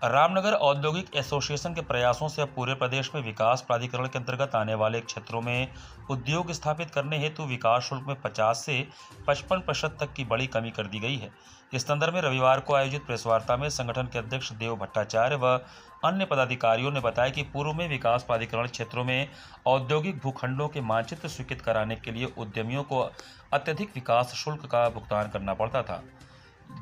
रामनगर औद्योगिक एसोसिएशन के प्रयासों से अब पूरे प्रदेश में विकास प्राधिकरण के अंतर्गत आने वाले क्षेत्रों में उद्योग स्थापित करने हेतु विकास शुल्क में 50 से 55% तक की बड़ी कमी कर दी गई है। इस संदर्भ में रविवार को आयोजित प्रेस वार्ता में संगठन के अध्यक्ष देव भट्टाचार्य व अन्य पदाधिकारियों ने बताया कि पूर्व में विकास प्राधिकरण क्षेत्रों में औद्योगिक भूखंडों के मानचित्र स्वीकृत कराने के लिए उद्यमियों को अत्यधिक विकास शुल्क का भुगतान करना पड़ता था।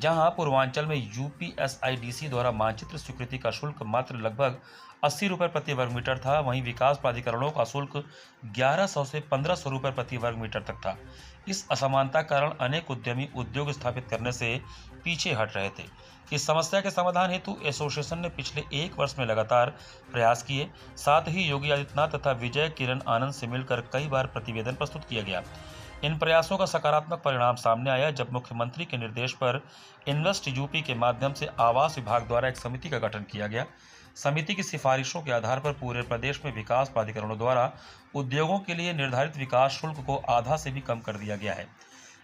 जहां पूर्वांचल में यूपीएसआईडीसी द्वारा मानचित्र स्वीकृति का शुल्क मात्र लगभग 80 रुपये प्रति वर्ग मीटर था, वहीं विकास प्राधिकरणों का शुल्क 1100 से 1500 रुपये प्रति वर्ग मीटर तक था। इस असमानता कारण अनेक उद्यमी उद्योग स्थापित करने से पीछे हट रहे थे। इस समस्या के समाधान हेतु एसोसिएशन ने पिछले 1 वर्ष में लगातार प्रयास किए। साथ ही योगी आदित्यनाथ तथा विजय किरण आनंद से मिलकर कई बार प्रतिवेदन प्रस्तुत किया गया। इन प्रयासों का सकारात्मक परिणाम सामने आया जब मुख्यमंत्री के निर्देश पर इन्वेस्ट यूपी के माध्यम से आवास विभाग द्वारा एक समिति का गठन किया गया। समिति की सिफारिशों के आधार पर पूरे प्रदेश में विकास प्राधिकरणों द्वारा उद्योगों के लिए निर्धारित विकास शुल्क को आधा से भी कम कर दिया गया है।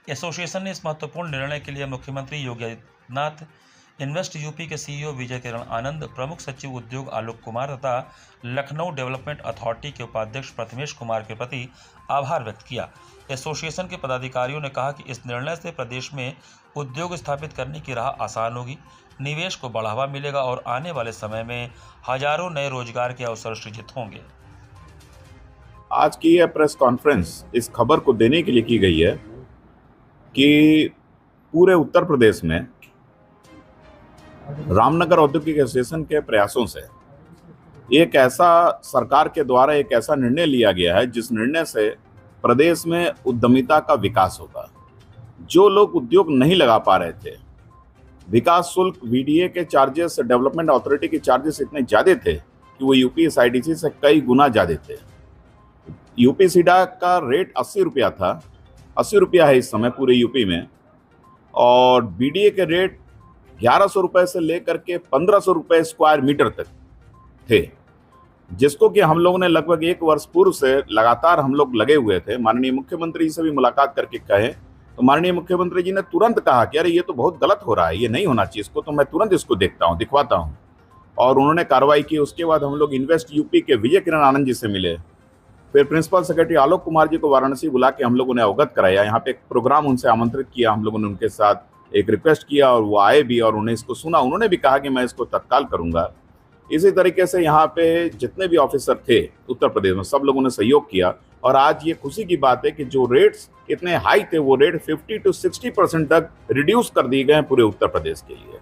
एसोसिएशन ने इस महत्वपूर्ण निर्णय के लिए मुख्यमंत्री योगी आदित्यनाथ, इन्वेस्ट यूपी के सीईओ विजय किरण आनंद, प्रमुख सचिव उद्योग आलोक कुमार तथा लखनऊ डेवलपमेंट अथॉरिटी के उपाध्यक्ष प्रथमेश कुमार के प्रति आभार व्यक्त किया। एसोसिएशन के पदाधिकारियों ने कहा कि इस निर्णय से प्रदेश में उद्योग स्थापित करने की राह आसान होगी, निवेश को बढ़ावा मिलेगा और आने वाले समय में हजारों नए रोजगार के अवसर सृजित होंगे। आज की यह प्रेस कॉन्फ्रेंस इस खबर को देने के लिए की गई है कि पूरे उत्तर प्रदेश में रामनगर औद्योगिक एसोसिएशन के प्रयासों से एक ऐसा सरकार के द्वारा एक ऐसा निर्णय लिया गया है जिस निर्णय से प्रदेश में उद्यमिता का विकास होगा। जो लोग उद्योग नहीं लगा पा रहे थे, विकास शुल्क वीडीए के चार्जेस, डेवलपमेंट अथॉरिटी के चार्जेस इतने ज़्यादा थे कि वो यूपीएसआईडीसी से कई गुना ज़्यादा थे। यूपीसीडा का रेट 80 रुपया था, 80 रुपया है इस समय पूरे यूपी में, और बीडीए के रेट 1100 रुपये से लेकर के 1500 रुपये स्क्वायर मीटर तक थे, जिसको कि हम लोगों ने लगभग 1 वर्ष पूर्व से लगातार हम लोग लगे हुए थे। माननीय मुख्यमंत्री जी से भी मुलाकात करके कहे तो माननीय मुख्यमंत्री जी ने तुरंत कहा कि अरे ये तो बहुत गलत हो रहा है, ये नहीं होना चाहिए, इसको तो मैं तुरंत इसको देखता हूँ, दिखवाता हूँ, और उन्होंने कार्रवाई की। उसके बाद हम लोग इन्वेस्ट यूपी के विजय किरण आनंद जी से मिले, फिर प्रिंसिपल सेक्रेटरी आलोक कुमार जी को वाराणसी बुला के हम लोगों ने अवगत कराया। यहाँ पे एक प्रोग्राम उनसे आमंत्रित किया, हम लोगों ने उनके साथ एक रिक्वेस्ट किया और वो आए भी और उन्हें इसको सुना। उन्होंने भी कहा कि मैं इसको तत्काल करूंगा। इसी तरीके से यहाँ पे जितने भी ऑफिसर थे उत्तर प्रदेश में, सब लोगों ने सहयोग किया, और आज ये खुशी की बात है कि जो रेट्स इतने हाई थे वो रेट 50 से 60% तक रिड्यूस कर दिए गए हैं पूरे उत्तर प्रदेश के लिए।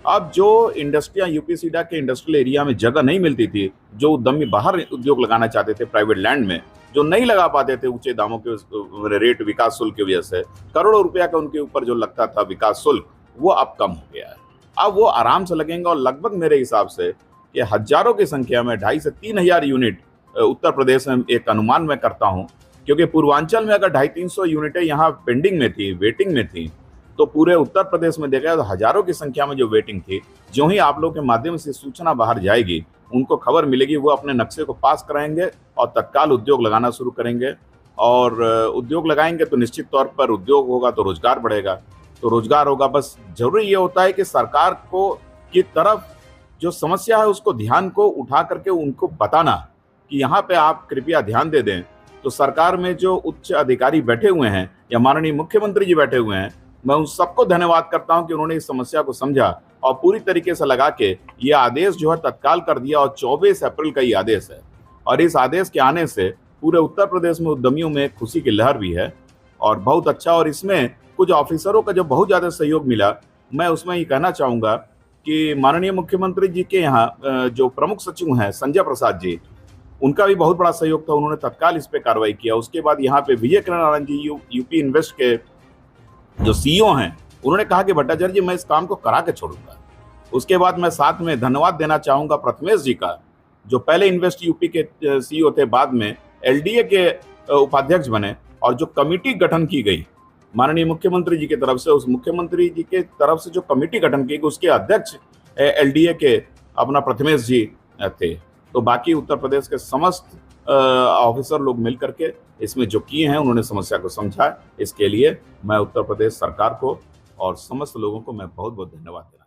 अब जो इंडस्ट्रियाँ यूपीसीडा के इंडस्ट्रियल एरिया में जगह नहीं मिलती थी, जो उद्यमी बाहर उद्योग लगाना चाहते थे प्राइवेट लैंड में, जो नहीं लगा पाते थे ऊंचे दामों के रेट विकास शुल्क की वजह से, करोड़ों रुपया का उनके ऊपर जो लगता था विकास शुल्क, वो अब कम हो गया है। अब वो आराम से लगेंगे और लगभग मेरे हिसाब से कि हजारों की संख्या में 2,500 से 3,000 यूनिट उत्तर प्रदेश में एक अनुमान मैं करता हूं, क्योंकि पूर्वांचल में अगर 250-300 यूनिटें यहाँ पेंडिंग में थी, वेटिंग में थी, तो पूरे उत्तर प्रदेश में देखा तो हजारों की संख्या में जो वेटिंग थी, जो ही आप लोग के माध्यम से सूचना बाहर जाएगी, उनको खबर मिलेगी, वो अपने नक्शे को पास कराएंगे और तत्काल उद्योग लगाना शुरू करेंगे। और उद्योग लगाएंगे तो निश्चित तौर पर उद्योग होगा तो रोजगार बढ़ेगा, तो रोजगार होगा। बस जरूरी ये होता है कि सरकार को की तरफ जो समस्या है उसको ध्यान को उठा करके उनको बताना कि यहाँ पे आप कृपया ध्यान दे दें। तो सरकार में जो उच्च अधिकारी बैठे हुए हैं या माननीय मुख्यमंत्री जी बैठे हुए हैं, मैं उन सबको धन्यवाद करता हूं कि उन्होंने इस समस्या को समझा और पूरी तरीके से लगा के ये आदेश जो है तत्काल कर दिया, और 24 अप्रैल का ये आदेश है। और इस आदेश के आने से पूरे उत्तर प्रदेश में उद्यमियों में खुशी की लहर भी है और बहुत अच्छा। और इसमें कुछ ऑफिसरों का जो बहुत ज़्यादा सहयोग मिला, मैं उसमें ये कहना चाहूँगा कि माननीय मुख्यमंत्री जी के यहाँ जो प्रमुख सचिव हैं संजय प्रसाद जी, उनका भी बहुत बड़ा सहयोग था, उन्होंने तत्काल इस पे कार्रवाई किया। उसके बाद यहाँ पे विजय किरण आनंद जी यूपी इन्वेस्ट के जो सीईओ हैं, उन्होंने कहा कि भट्टाचार्य जी मैं इस काम को करा के छोड़ूंगा। उसके बाद मैं साथ में धन्यवाद देना चाहूँगा प्रथमेश जी का, जो पहले इन्वेस्ट यूपी के सीईओ थे, बाद में एलडीए के उपाध्यक्ष बने, और जो कमिटी गठन की गई माननीय मुख्यमंत्री जी की तरफ से, उस मुख्यमंत्री जी के तरफ से जो कमेटी गठन की गई उसके अध्यक्ष एलडीए के अपना प्रथमेश जी थे। तो बाकी उत्तर प्रदेश के समस्त ऑफिसर लोग मिल करके इसमें जो किए हैं, उन्होंने समस्या को समझा। इसके लिए मैं उत्तर प्रदेश सरकार को और समस्त लोगों को मैं बहुत बहुत धन्यवाद देता हूं।